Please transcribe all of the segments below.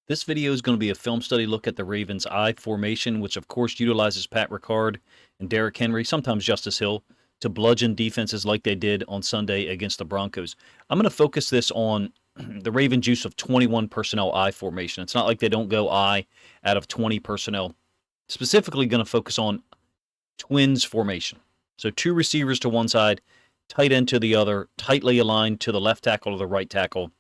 This video is going to be a film study look at the Ravens' I formation, which of course utilizes Pat Ricard and Derrick Henry, sometimes Justice Hill, to bludgeon defenses like they did on Sunday against the Broncos. I'm going to focus this on the Ravens' use of 21 personnel I formation. It's not like they don't go I out of 20 personnel. Specifically going to focus on twins formation. So two receivers to one side, tight end to the other, tightly aligned to the left tackle or the right tackle,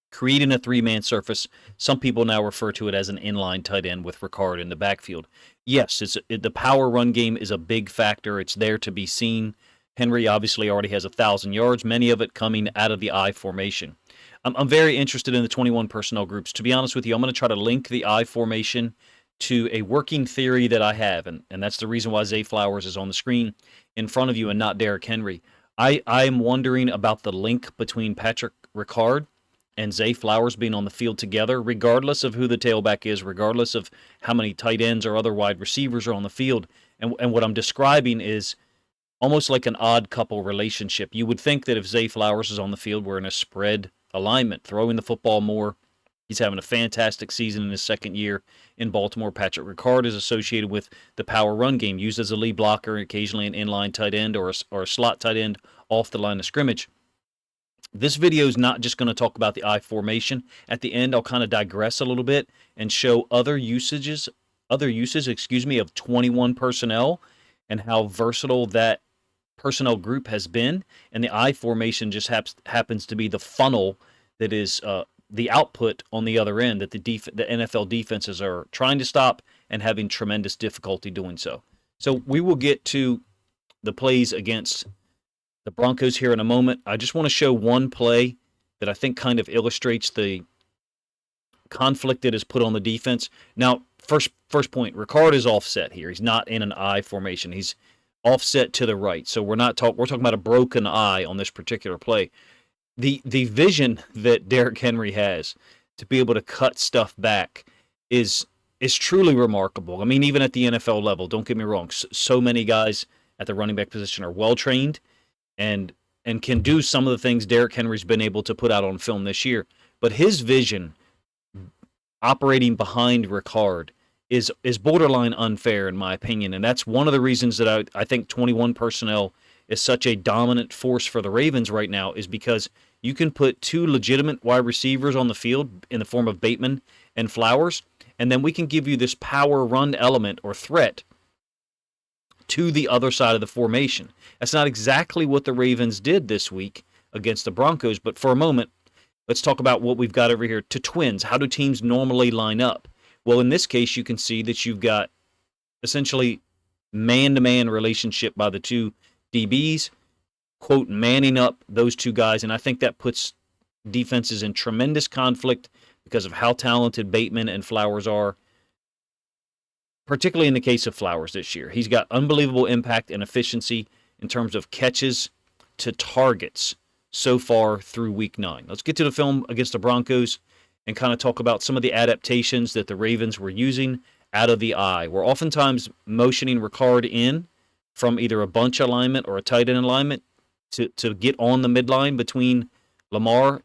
creating a three-man surface. Some people now refer to it as an inline tight end with Ricard in the backfield. Yes, the power run game is a big factor. It's there to be seen. Henry obviously already has 1,000 yards, many of it coming out of the I formation. I'm very interested in the 21 personnel groups. To be honest with you, I'm going to try to link the I formation to a working theory that I have, and that's the reason why Zay Flowers is on the screen in front of you and not Derrick Henry. I am wondering about the link between Patrick Ricard and Zay Flowers being on the field together, regardless of who the tailback is, regardless of how many tight ends or other wide receivers are on the field. And what I'm describing is almost like an odd couple relationship. You would think that if Zay Flowers is on the field, we're in a spread alignment, throwing the football more. He's having a fantastic season in his second year in Baltimore. Patrick Ricard is associated with the power run game, used as a lead blocker, occasionally an inline tight end or a slot tight end off the line of scrimmage. This video is not just going to talk about the I formation. At the end, I'll kind of digress a little bit and show other uses, of 21 personnel and how versatile that personnel group has been. And the I formation just happens to be the funnel that is the output on the other end that the NFL defenses are trying to stop and having tremendous difficulty doing so. So we will get to the plays against the Broncos here in a moment. I just want to show one play that I think kind of illustrates the conflict that is put on the defense. Now, first point, Ricard is offset here. He's not in an I formation. He's offset to the right. So we're talking about a broken I on this particular play. The vision that Derrick Henry has to be able to cut stuff back is truly remarkable. I mean, even at the NFL level, don't get me wrong, so many guys at the running back position are well trained and can do some of the things Derrick Henry's been able to put out on film this year. But his vision operating behind Ricard is borderline unfair in my opinion, and that's one of the reasons that I think 21 personnel is such a dominant force for the Ravens right now, is because you can put two legitimate wide receivers on the field in the form of Bateman and Flowers, and then we can give you this power run element or threat to the other side of the formation. That's not exactly what the Ravens did this week against the Broncos, but for a moment, let's talk about what we've got over here to twins. How do teams normally line up? Well, in this case, you can see that you've got essentially man-to-man relationship by the two DBs, quote, manning up those two guys, and I think that puts defenses in tremendous conflict because of how talented Bateman and Flowers are, particularly in the case of Flowers this year. He's got unbelievable impact and efficiency in terms of catches to targets so far through Week 9. Let's get to the film against the Broncos and kind of talk about some of the adaptations that the Ravens were using out of the I. We're oftentimes motioning Ricard in from either a bunch alignment or a tight end alignment to get on the midline between Lamar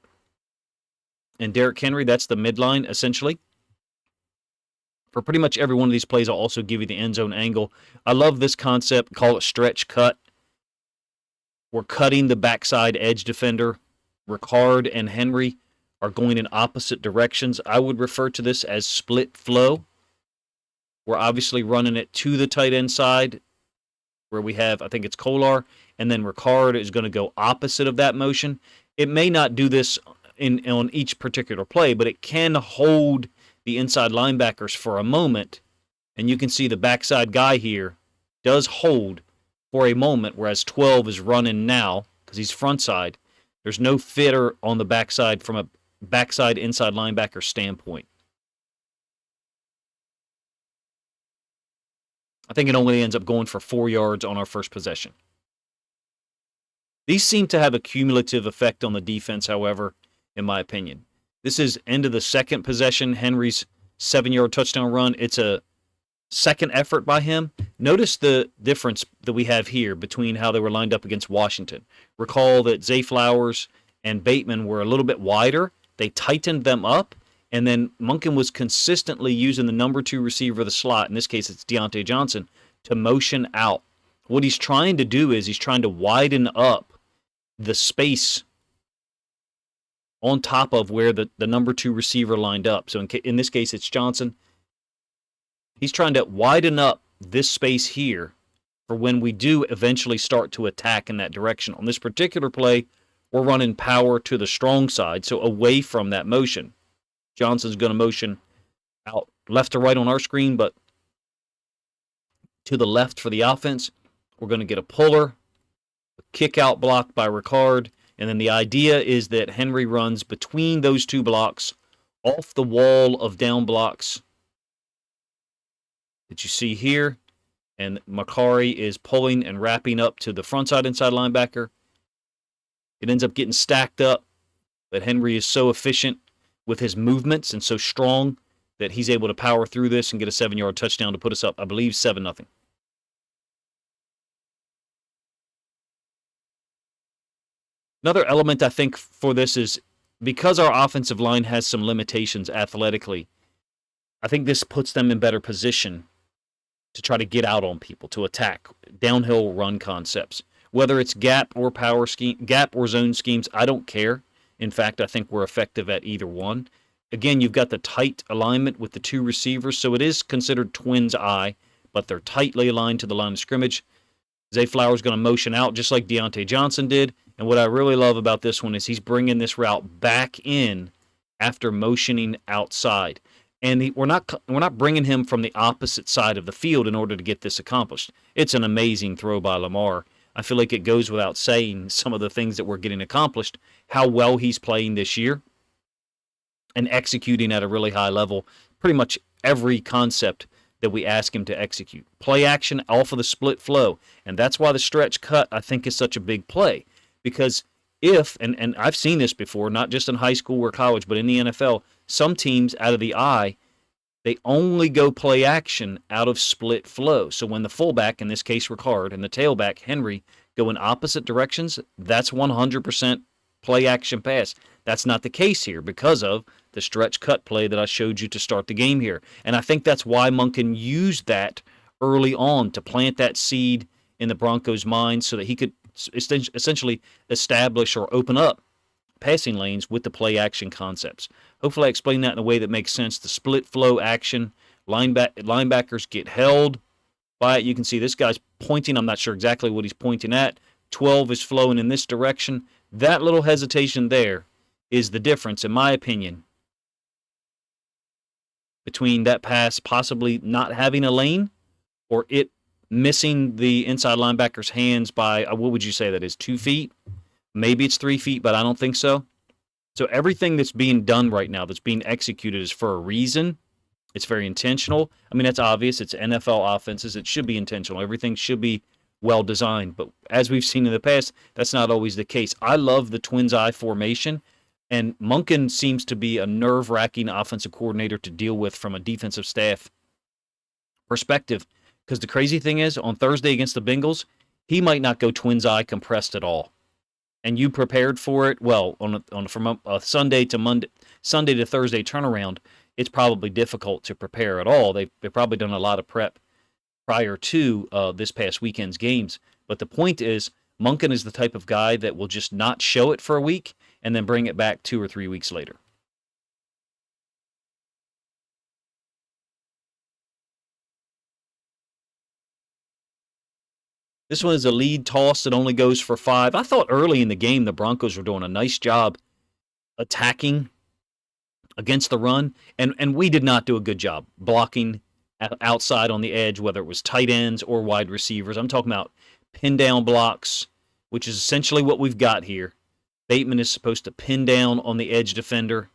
and Derrick Henry. That's the midline, essentially. For pretty much every one of these plays, I'll also give you the end zone angle. I love this concept. Call it stretch cut. We're cutting the backside edge defender. Ricard and Henry are going in opposite directions. I would refer to this as split flow. We're obviously running it to the tight end side where we have, I think it's Kolar, and then Ricard is going to go opposite of that motion. It may not do this on each particular play, but it can hold the inside linebackers for a moment, and you can see the backside guy here does hold for a moment, whereas 12 is running now because he's front side. There's no fitter on the backside from a backside inside linebacker standpoint. I think it only ends up going for 4 yards on our first possession. These seem to have a cumulative effect on the defense, however, in my opinion. This is end of the second possession, Henry's 7-yard touchdown run. It's a second effort by him. Notice the difference that we have here between how they were lined up against Washington. Recall that Zay Flowers and Bateman were a little bit wider. They tightened them up, And then Monken was consistently using the number 2 receiver of the slot, in this case it's Deontay Johnson, to motion out. What he's trying to do is he's trying to widen up the space on top of where the number 2 receiver lined up. So in this case, it's Johnson. He's trying to widen up this space here for when we do eventually start to attack in that direction. On this particular play, we're running power to the strong side, so away from that motion. Johnson's going to motion out left to right on our screen, but to the left for the offense. We're going to get a puller, a kick out block by Ricard, and then the idea is that Henry runs between those two blocks, off the wall of down blocks that you see here, and Macari is pulling and wrapping up to the front side inside linebacker. It ends up getting stacked up, but Henry is so efficient with his movements and so strong that he's able to power through this and get a 7-yard touchdown to put us up, I believe, 7-0. Another element I think for this is because our offensive line has some limitations athletically, I think this puts them in better position to try to get out on people, to attack downhill run concepts. Whether it's gap or power scheme, gap or zone schemes, I don't care. In fact, I think we're effective at either one. Again, you've got the tight alignment with the 2 receivers, so it is considered twins eye, but they're tightly aligned to the line of scrimmage. Zay Flowers going to motion out just like Deontay Johnson did. And what I really love about this one is he's bringing this route back in after motioning outside. And we're not bringing him from the opposite side of the field in order to get this accomplished. It's an amazing throw by Lamar. I feel like it goes without saying some of the things that we're getting accomplished, how well he's playing this year and executing at a really high level, pretty much every concept that we ask him to execute. Play action off of the split flow. And that's why the stretch cut, I think, is such a big play. Because if, and I've seen this before, not just in high school or college, but in the NFL, some teams out of the eye, they only go play action out of split flow. So when the fullback, in this case Ricard, and the tailback, Henry, go in opposite directions, that's 100% play action pass. That's not the case here because of the stretch cut play that I showed you to start the game here. And I think that's why Monken used that early on to plant that seed in the Broncos' mind so that he could essentially establish or open up passing lanes with the play action concepts. Hopefully I explained that in a way that makes sense. The split flow action, linebackers get held by it. You can see this guy's pointing. I'm not sure exactly what he's pointing at. 12 is flowing in this direction. That little hesitation there is the difference, in my opinion, between that pass possibly not having a lane or it missing the inside linebacker's hands by, what would you say that is, 2 feet? Maybe it's 3 feet, but I don't think so. So everything that's being done right now, that's being executed, is for a reason. It's very intentional. I mean, that's obvious. It's NFL offenses. It should be intentional. Everything should be well designed. But as we've seen in the past, that's not always the case. I love the twins eye formation, and Monken seems to be a nerve-wracking offensive coordinator to deal with from a defensive staff perspective. Because the crazy thing is, on Thursday against the Bengals, he might not go twins eye compressed at all. And you prepared for it, well, from a Sunday to Thursday turnaround, it's probably difficult to prepare at all. They've probably done a lot of prep prior to this past weekend's games. But the point is, Monken is the type of guy that will just not show it for a week and then bring it back 2 or 3 weeks later. This one is a lead toss that only goes for 5. I thought early in the game the Broncos were doing a nice job attacking against the run, and we did not do a good job blocking outside on the edge, whether it was tight ends or wide receivers. I'm talking about pin down blocks, which is essentially what we've got here. Bateman is supposed to pin down on the edge defender.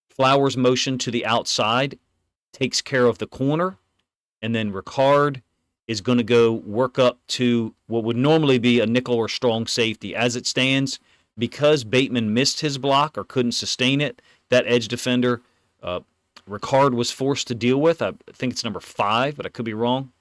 Flowers motion to the outside, takes care of the corner, and then Ricard is going to go work up to what would normally be a nickel or strong safety. As it stands, because Bateman missed his block or couldn't sustain it, that edge defender Ricard was forced to deal with. I think it's number 5, but I could be wrong.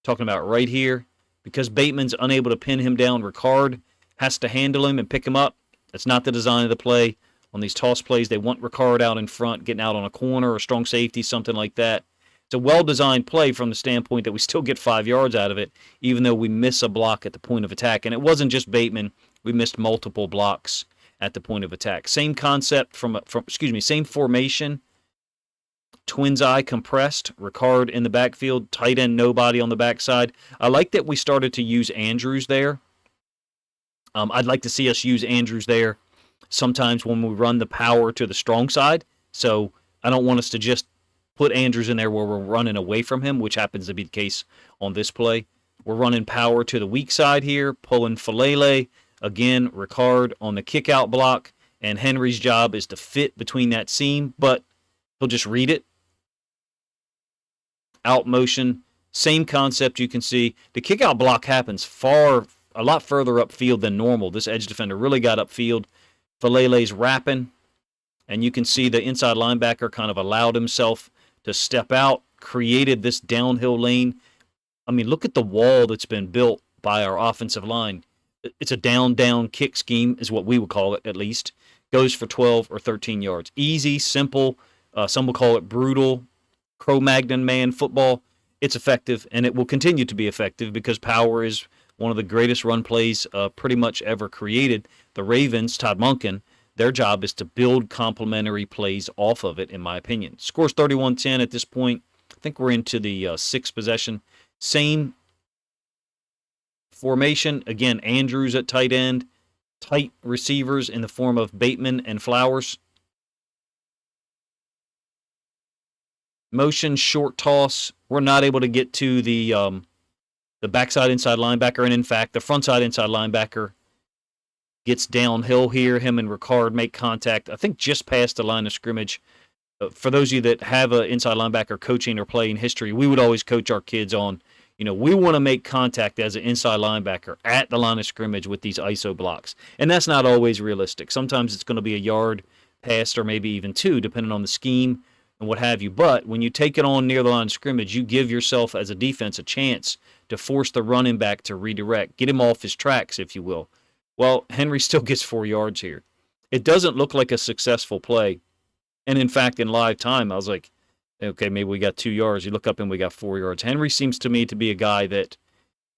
Talking about right here. Because Bateman's unable to pin him down, Ricard has to handle him and pick him up. That's not the design of the play. On these toss plays, they want Ricard out in front, getting out on a corner or a strong safety, something like that. It's a well-designed play from the standpoint that we still get 5 yards out of it, even though we miss a block at the point of attack. And it wasn't just Bateman. We missed multiple blocks at the point of attack. Same concept same formation. Twins eye compressed, Ricard in the backfield, tight end nobody on the backside. I like that we started to use Andrews there. I'd like to see us use Andrews there sometimes when we run the power to the strong side. So I don't want us to just put Andrews in there where we're running away from him, which happens to be the case on this play. We're running power to the weak side here, pulling Falele. Again, Ricard on the kick-out block, and Henry's job is to fit between that seam, but he'll just read it. Out motion, same concept you can see. The kick-out block happens a lot further upfield than normal. This edge defender really got upfield. Falele's wrapping, and you can see the inside linebacker kind of allowed himself to step out, created this downhill lane. I mean, look at the wall that's been built by our offensive line. It's a down kick scheme, is what we would call it, at least. Goes for 12 or 13 yards. Easy, simple. Some will call it brutal, Cro-Magnon man football. It's effective, and it will continue to be effective because power is one of the greatest run plays pretty much ever created. The Ravens, Todd Monken, their job is to build complementary plays off of it, in my opinion. Score's 31-10 at this point. I think we're into the sixth possession. Same formation. Again, Andrews at tight end. Tight receivers in the form of Bateman and Flowers. Motion, short toss. We're not able to get to the backside inside linebacker, and in fact, the frontside inside linebacker gets downhill here. Him and Ricard make contact, I think, just past the line of scrimmage. For those of you that have an inside linebacker coaching or playing history, we would always coach our kids on, we want to make contact as an inside linebacker at the line of scrimmage with these ISO blocks. And that's not always realistic. Sometimes it's going to be a yard past or maybe even two, depending on the scheme and what have you. But when you take it on near the line of scrimmage, you give yourself as a defense a chance to force the running back to redirect, get him off his tracks, if you will. Well, Henry still gets 4 yards here. It doesn't look like a successful play. And in fact, in live time, I was like, okay, maybe we got 2 yards. You look up and we got 4 yards. Henry seems to me to be a guy that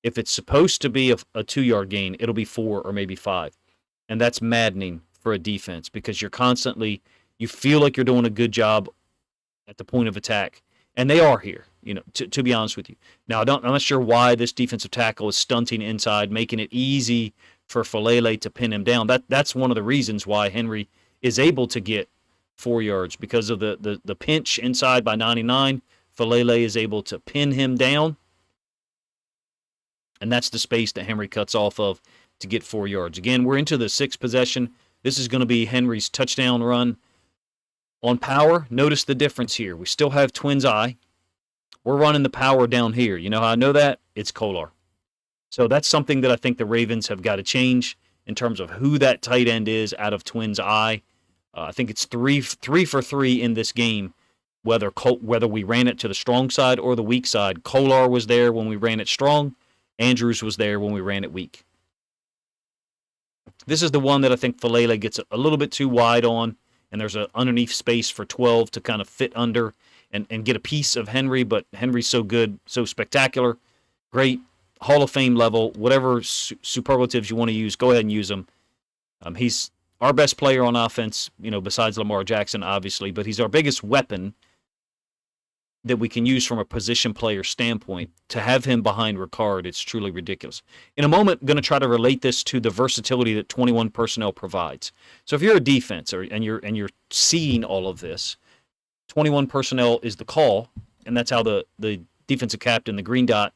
if it's supposed to be a 2-yard gain, it'll be 4 or maybe 5. And that's maddening for a defense because you feel like you're doing a good job at the point of attack. And they are here, to be honest with you. Now, I'm not sure why this defensive tackle is stunting inside, making it easy for Falele to pin him down. That's one of the reasons why Henry is able to get 4 yards, because of the pinch inside by 99. Falele is able to pin him down, and that's the space that Henry cuts off of to get 4 yards. Again, we're into the sixth possession. This is going to be Henry's touchdown run. On power, notice the difference here. We still have Twins eye. We're running the power down here. You know how I know that? It's Kolar. So that's something that I think the Ravens have got to change in terms of who that tight end is out of Twins eye. I think it's three for 3 in this game, whether we ran it to the strong side or the weak side. Kolar was there when we ran it strong. Andrews was there when we ran it weak. This is the one that I think Falele gets a little bit too wide on, and there's an underneath space for 12 to kind of fit under and get a piece of Henry, but Henry's so good, so spectacular, great, Hall of Fame level, whatever superlatives you want to use, go ahead and use them. He's our best player on offense, besides Lamar Jackson, obviously, but he's our biggest weapon that we can use from a position player standpoint. To have him behind Ricard, it's truly ridiculous. In a moment, I'm going to try to relate this to the versatility that 21 personnel provides. So if you're a defense and you're seeing all of this, 21 personnel is the call, and that's how the defensive captain, the green dot,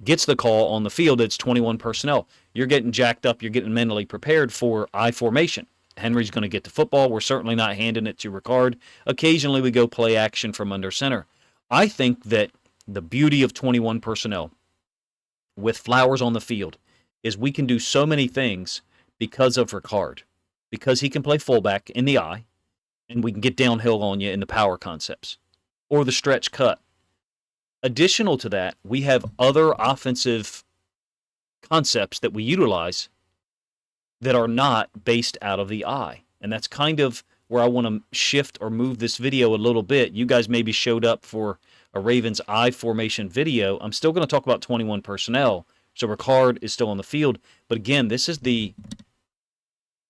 gets the call on the field. It's 21 personnel. You're getting jacked up. You're getting mentally prepared for I formation. Henry's going to get the football. We're certainly not handing it to Ricard. Occasionally we go play action from under center. I think that the beauty of 21 personnel with Flowers on the field is we can do so many things because of Ricard, because he can play fullback in the eye, and we can get downhill on you in the power concepts or the stretch cut. Additional to that, we have other offensive concepts that we utilize that are not based out of the eye. And that's kind of where I want to shift or move this video a little bit. You guys maybe showed up for a Ravens eye formation video. I'm still going to talk about 21 personnel. So Ricard is still on the field. But again, this is the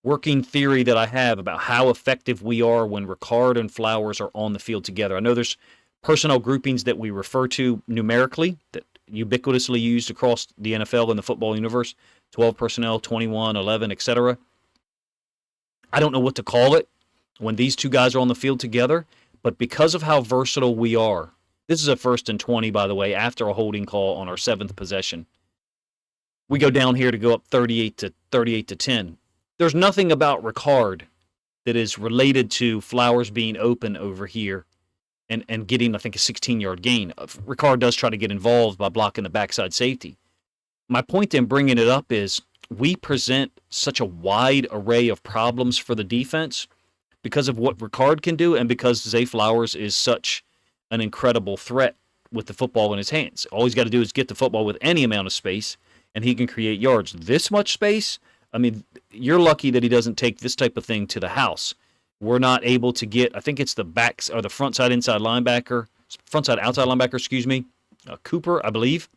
working theory that I have about how effective we are when Ricard and Flowers are on the field together. I know there's personnel groupings that we refer to numerically that ubiquitously used across the NFL and the football universe, 12 personnel, 21, 11, etc. I don't know what to call it when these two guys are on the field together, but because of how versatile we are, this is a 1st and 20, by the way, after a holding call on our 7th possession. We go down here to go up 38 to 10. There's nothing about Ricard that is related to Flowers being open over here and getting, I think, a 16-yard gain. Ricard does try to get involved by blocking the backside safety. My point in bringing it up is we present such a wide array of problems for the defense because of what Ricard can do and because Zay Flowers is such an incredible threat with the football in his hands. All he's got to do is get the football with any amount of space, and he can create yards. This much space, I mean, you're lucky that he doesn't take this type of thing to the house. We're not able to get, I think it's the backs or the front side inside linebacker, front side outside linebacker, excuse me, Cooper, I believe.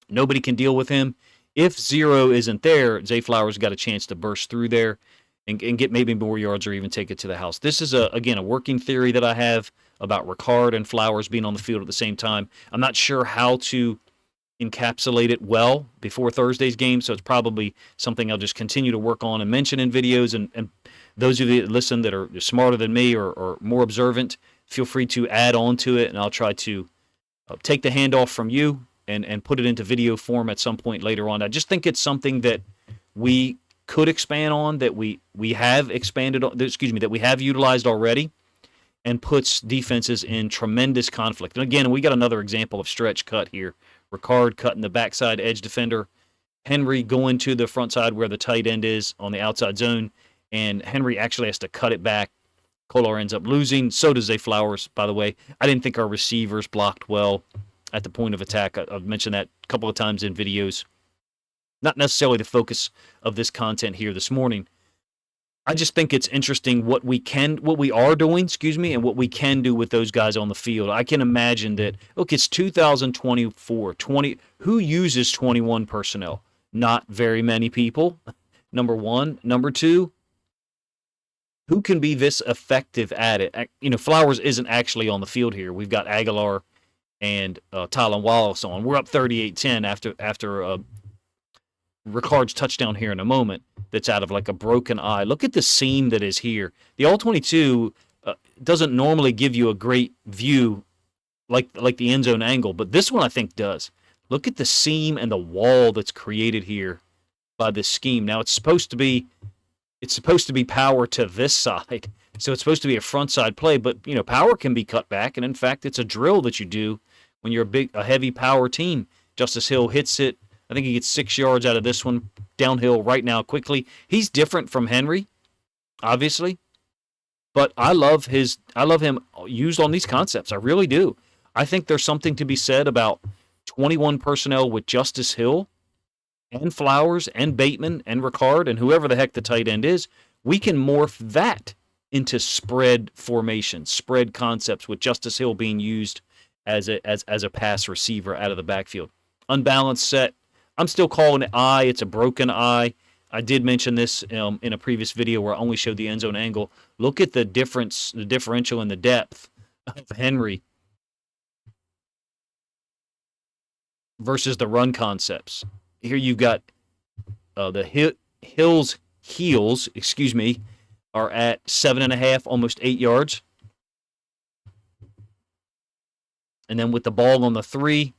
Nobody can deal with him. If zero isn't there, Zay Flowers got a chance to burst through there and get maybe more yards or even take it to the house. This is, again, a working theory that I have about Ricard and Flowers being on the field at the same time. I'm not sure how to encapsulate it well before Thursday's game, so it's probably something I'll just continue to work on and mention in videos. And those of you that listen that are smarter than me or more observant, feel free to add on to it, and I'll try to take the handoff from you and put it into video form at some point later on. I just think it's something that we could expand on, that we have expanded on, that we have utilized already, and puts defenses in tremendous conflict. And again, we got another example of stretch cut here. Ricard cutting the backside edge defender, Henry going to the front side where the tight end is on the outside zone, and Henry actually has to cut it back. Kolar ends up losing. So does Zay Flowers, by the way. I didn't think our receivers blocked well at the point of attack. I've mentioned that a couple of times in videos. Not necessarily the focus of this content here this morning. I just think it's interesting what we are doing, and what we can do with those guys on the field. I can imagine that, look, it's 2024. Who uses 21 personnel? Not very many people, number one. Number two, who can be this effective at it? Flowers isn't actually on the field here. We've got Aguilar and Tylan Wallace on. We're up 38-10 after Ricard's touchdown here in a moment that's out of like a broken eye. Look at the seam that is here. The All-22 doesn't normally give you a great view like the end zone angle, but this one I think does. Look at the seam and the wall that's created here by this scheme. Now it's supposed to be power to this side, so it's supposed to be a front side play, but power can be cut back, and in fact it's a drill that you do when you're a heavy power team. Justice Hill hits it. I think he gets 6 yards out of this one, downhill right now quickly. He's different from Henry, obviously, but I love him used on these concepts. I really do. I think there's something to be said about 21 personnel with Justice Hill and Flowers and Bateman and Ricard and whoever the heck the tight end is. We can morph that into spread formation, spread concepts with Justice Hill being used as a pass receiver out of the backfield. Unbalanced set. I'm still calling it eye. It's a broken eye. I did mention this in a previous video where I only showed the end zone angle. Look at the differential in the depth of Henry versus the run concepts. Here you've got the Hill's heels, are at 7.5, almost 8 yards. And then with the ball on the 3,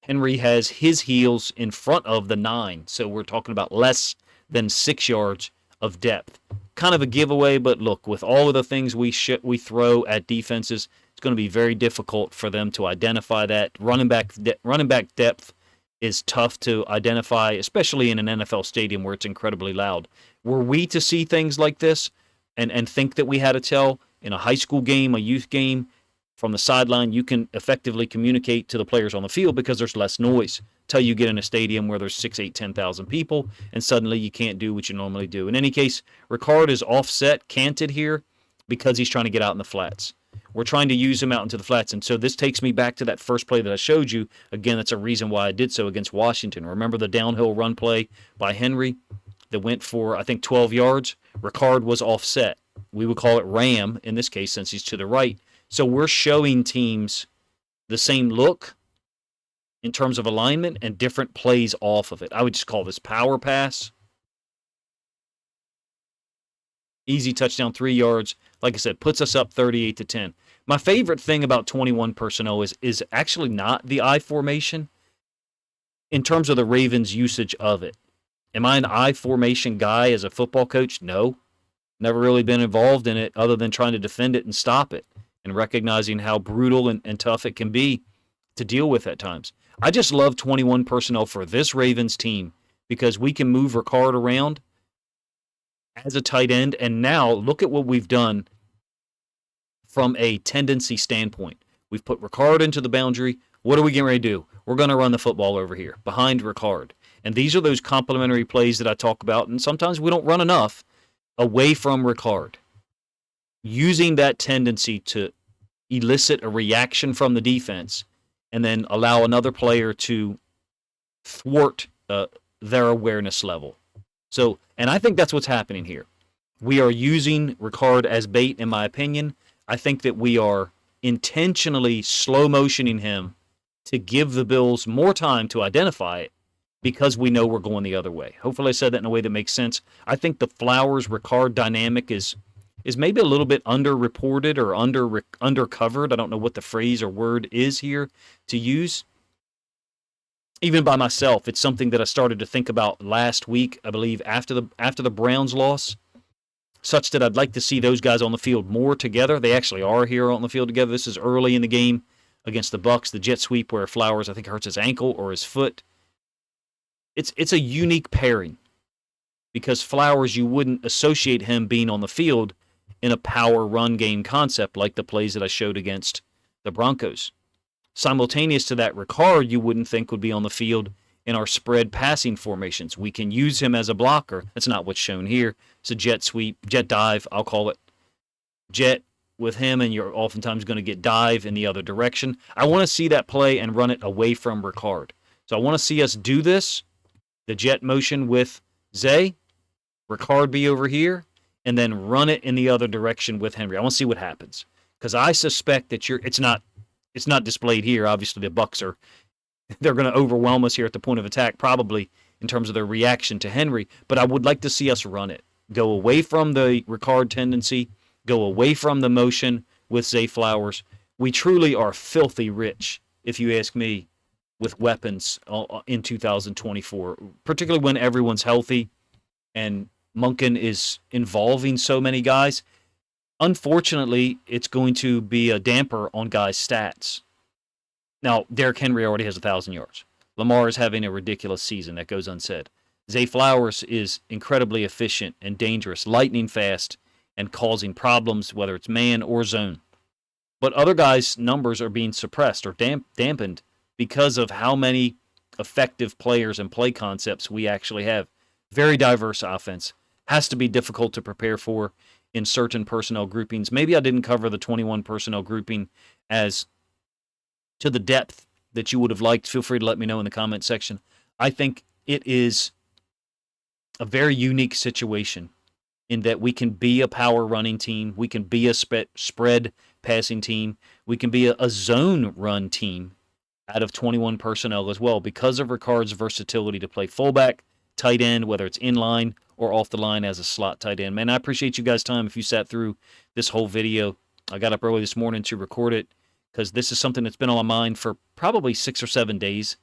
Henry has his heels in front of the 9. So we're talking about less than 6 yards of depth. Kind of a giveaway, but look, with all of the things we throw at defenses, it's going to be very difficult for them to identify that. Running back depth is tough to identify, especially in an NFL stadium where it's incredibly loud. Were we to see things like this and think that we had to tell in a high school game, a youth game, from the sideline, you can effectively communicate to the players on the field because there's less noise. Till you get in a stadium where there's 6, 8, 10,000 people, and suddenly you can't do what you normally do. In any case, Ricard is offset, canted here, because he's trying to get out in the flats. We're trying to use him out into the flats, and so this takes me back to that first play that I showed you. Again, that's a reason why I did so against Washington. Remember the downhill run play by Henry that went for, I think, 12 yards? Ricard was offset. We would call it Ram in this case since he's to the right. So we're showing teams the same look in terms of alignment and different plays off of it. I would just call this power pass. Easy touchdown, 3 yards. Like I said, puts us up 38-10. My favorite thing about 21 personnel is actually not the I formation in terms of the Ravens' usage of it. Am I an I formation guy as a football coach? No. Never really been involved in it other than trying to defend it and stop it and recognizing how brutal and tough it can be to deal with at times. I just love 21 personnel for this Ravens team because we can move Ricard around as a tight end. And now look at what we've done from a tendency standpoint. We've put Ricard into the boundary. What are we getting ready to do? We're going to run the football over here behind Ricard. And these are those complementary plays that I talk about. And sometimes we don't run enough away from Ricard. Using that tendency to elicit a reaction from the defense and then allow another player to thwart their awareness level. So, and I think that's what's happening here. We are using Ricard as bait, in my opinion. I think that we are intentionally slow motioning him to give the Bills more time to identify it because we know we're going the other way. Hopefully I said that in a way that makes sense. I think the Flowers-Ricard dynamic is maybe a little bit underreported or undercovered. I don't know what the phrase or word is here to use. Even by myself, it's something that I started to think about last week, I believe, after the Browns loss, such that I'd like to see those guys on the field more together. They actually are here on the field together. This is early in the game against the Bucks, the jet sweep where Flowers, I think, hurts his ankle or his foot. It's a unique pairing because Flowers, you wouldn't associate him being on the field in a power run game concept like the plays that I showed against the Broncos. Simultaneous to that, Ricard, you wouldn't think would be on the field in our spread passing formations. We can use him as a blocker. That's not what's shown here. It's a jet sweep, jet dive, I'll call it. Jet with him, and you're oftentimes going to get dive in the other direction. I want to see that play and run it away from Ricard. So I want to see us do this, the jet motion with Zay, Ricard be over here, and then run it in the other direction with Henry. I want to see what happens. Because I suspect that it's not displayed here. Obviously, the Bucks they're going to overwhelm us here at the point of attack, probably in terms of their reaction to Henry. But I would like to see us run it. Go away from the Ricard tendency. Go away from the motion with Zay Flowers. We truly are filthy rich, if you ask me, with weapons in 2024, particularly when everyone's healthy and Monken is involving so many guys. Unfortunately, it's going to be a damper on guys' stats. Now, Derrick Henry already has 1,000 yards. Lamar is having a ridiculous season. That goes unsaid. Zay Flowers is incredibly efficient and dangerous, lightning fast, and causing problems, whether it's man or zone. But other guys' numbers are being suppressed or dampened because of how many effective players and play concepts we actually have. Very diverse offense. Has to be difficult to prepare for in certain personnel groupings. Maybe I didn't cover the 21 personnel grouping as to the depth that you would have liked. Feel free to let me know in the comment section. I think it is a very unique situation in that we can be a power running team. We can be a spread passing team. We can be a zone run team out of 21 personnel as well because of Ricard's versatility to play fullback, tight end, whether it's in line or off the line as a slot tight end. Man, I appreciate you guys' time if you sat through this whole video. I got up early this morning to record it because this is something that's been on my mind for probably 6 or 7 days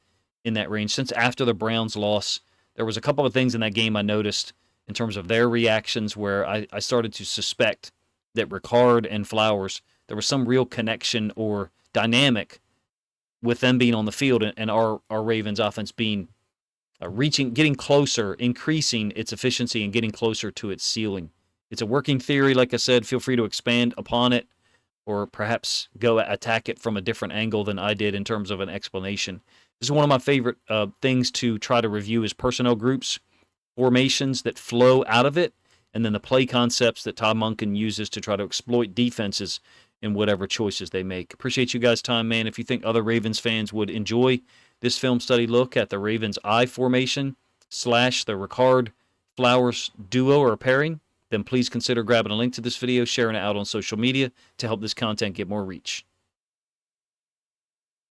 in that range. Since after the Browns loss, there was a couple of things in that game I noticed in terms of their reactions where I started to suspect that Ricard and Flowers, there was some real connection or dynamic with them being on the field and our Ravens offense being getting closer, increasing its efficiency and getting closer to its ceiling. It's a working theory, like I said. Feel free to expand upon it. or perhaps go attack it from a different angle than I did in terms of an explanation. This is one of my favorite things to try to review is personnel groups, formations that flow out of it, and then the play concepts that Todd Monken uses to try to exploit defenses in whatever choices they make. Appreciate you guys' time, man. If you think other Ravens fans would enjoy this film study look at the Ravens I formation / the Ricard-Flowers duo or pairing, then please consider grabbing a link to this video, sharing it out on social media to help this content get more reach.